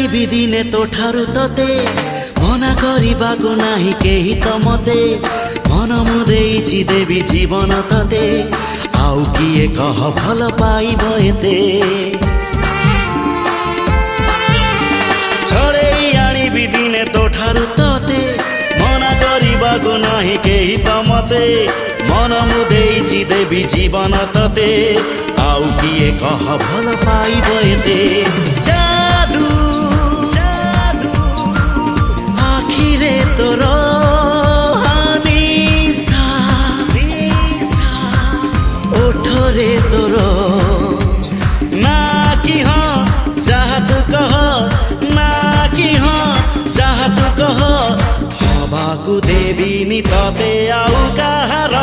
ଆଣିବି ଦିନେ ତୋ ଠାରୁ ତତେ ମନା କରିବାକୁ ନାହିଁ କେହି ତ ମତେ ମନ ମୁଁ ଦେଇଛି ଦେବି ଜୀବନ ତତେ ଆଉ କିଏ କହ ଭଲ ପାଇବ ଏତେ ଛଡ଼େଇ ଆଣିବି ଦିନେ ତୋ ଠାରୁ ତତେ ମନା କରିବାକୁ ନାହିଁ କେହି ତ ମତେ ମନ ମୁଁ ଦେଇଛି ଦେବି ଜୀବନ ତତେ ଆଉ କିଏ କହ ଭଲ ପାଇବ ଏତେ जादू जादू आखिरे तोर निशा ओठरे तोर ना कि हाँ जहाँ तू कह ना कि हाँ जहाँ तू कह हवा को देवी नी तते आउ कहार